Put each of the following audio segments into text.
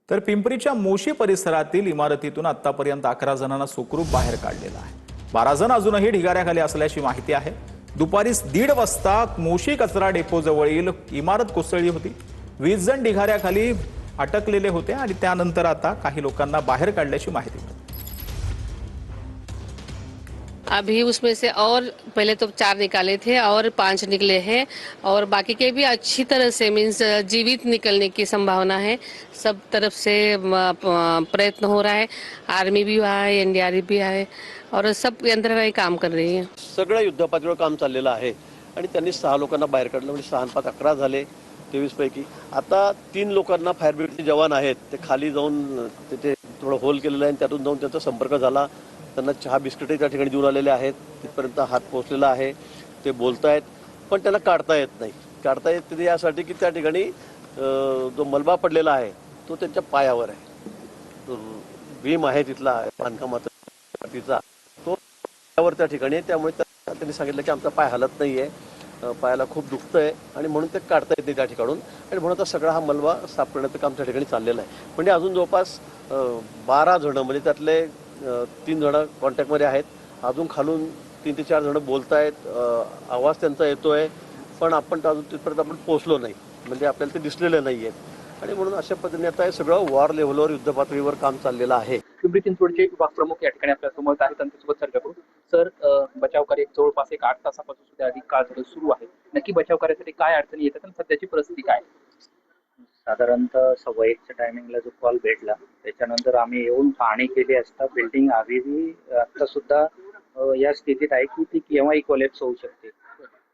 तर पिंपरीच्या मोशी परिसरातील इमारतीतून आतापर्यंत 11 जणांना सुखरूप बाहेर काढलेलं आहे। 12 जण अजूनही ढिगाऱ्याखाली असल्याची माहिती आहे। दुपारी 1:30 वाजता मोशी कचरा डेपो जवळील इमारत कोसळली होती। 20 जण ढिगाऱ्याखाली अटकलेले होते आणि त्यानंतर आता काही लोकांना बाहेर काढल्याची माहिती मिळाली। अभी उसमें से और पहले तो 4 निकाले थे और 5 निकले हैं और बाकी के भी अच्छी तरह से मीन्स जीवित निकलने की संभावना है। सब तरफ से प्रयत्न हो रहा है। आर्मी भी वहाँ है, एनडीआरएफ भी है और सब यंत्रणा काम कर रही है। सगळं युद्धपातळीवर काम चाललेलं आहे आणि त्यांनी 6 लोकांना बाहेर काढलं। म्हणजे 6 आणि 5 11 झाले 23 पैकी। आता 3 लोकांना फायर ब्रिगेडचे जवान आहेत, ते खाली जाऊन तिथे थोडं होल केलेलं आहे आणि त्यातून जाऊन त्यांचा संपर्क झाला। त्यांना चहा बिस्किटे त्या ठिकाणी देऊन आलेले आहेत। तिथपर्यंत हात पोहोचलेला आहे। ते बोलतायत पण त्यांना काढता येत नाही। काढता येत नाही यासाठी की त्या ठिकाणी जो मलबा पडलेला आहे तो त्यांच्या पायावर आहे। भीम आहे तिथला बांधकामाचा तिचा तो पायावर त्या ठिकाणी, त्यामुळे त्यांनी सांगितलं की आमचा पाय हलत नाहीये, पायाला खूप दुखतंय आणि म्हणून ते काढता येत नाही त्या ठिकाणून। आणि म्हणून आता सगळा हा मलबा साफ करण्याचं काम त्या ठिकाणी चाललेलं आहे। म्हणजे अजून जवळपास 12 जण, म्हणजे त्यातले 3 जण कॉन्टॅक्टमध्ये आहेत। अजून खालून 3 ते 4 जण बोलतायत, आवाज त्यांचा येतोय, पण आपण अजून तिथपर्यंत आपण पोहोचलो नाही, म्हणजे आपल्याला ते दिसलेलं नाहीये। आणि म्हणून अशा पद्धतीने आता हे सगळं वॉर लेव्हलवर युद्ध पातळीवर काम चाललेलं आहे। पिंपरी चिंचवडचे विभाग प्रमुख या ठिकाणी आपल्या समोर आहेत, त्यांच्यासोबत चर्चा करू। सर, बचाव कार्य जवळपास 8 तासापासून सुद्धा अधिक काळ झालं सुरू आहे। नक्की बचाव कार्यासाठी काय अडचणी येतात आणि सध्याची परिस्थिती काय? साधारणतः 1:15च्या टायमिंगला जो कॉल भेटला त्याच्यानंतर आम्ही येऊन पाहणी केली असता बिल्डिंग अजूनही आता सुद्धा या स्थितीत आहे की ती केव्हाही कोलॅप्स होऊ शकते।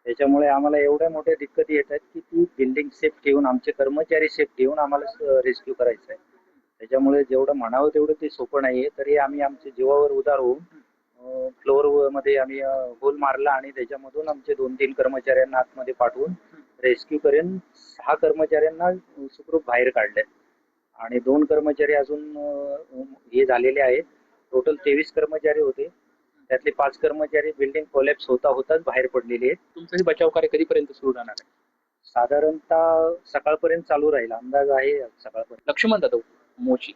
त्याच्यामुळे आम्हाला एवढ्या मोठ्या दिक्कती येतात की ती बिल्डिंग सेफ ठेवून, आमचे कर्मचारी सेफ ठेवून आम्हाला रेस्क्यू करायचं आहे। त्याच्यामुळे जेवढं म्हणावं तेवढं ते सोपं नाहीये, तरी आम्ही आमच्या जीवावर उदार होऊन फ्लोअर मध्ये आम्ही होल मारला आणि त्याच्यामधून आमचे 2-3 कर्मचाऱ्यांना आतमध्ये पाठवून रेस्क्यू करून 6 कर्मचाऱ्यांना सुखरूप बाहेर काढले आणि 2 कर्मचारी अजून हे झालेले आहेत। टोटल 23 कर्मचारी होते, त्यातले 5 कर्मचारी बिल्डिंग कोलॅप्स होताच बाहेर पडलेले आहेत। तुमचं हे बचाव कार्य कधीपर्यंत सुरू राहणार आहे? साधारणतः सकाळपर्यंत चालू राहील, अंदाज आहे सकाळपर्यंत। लक्ष्मण जाधव, मोची।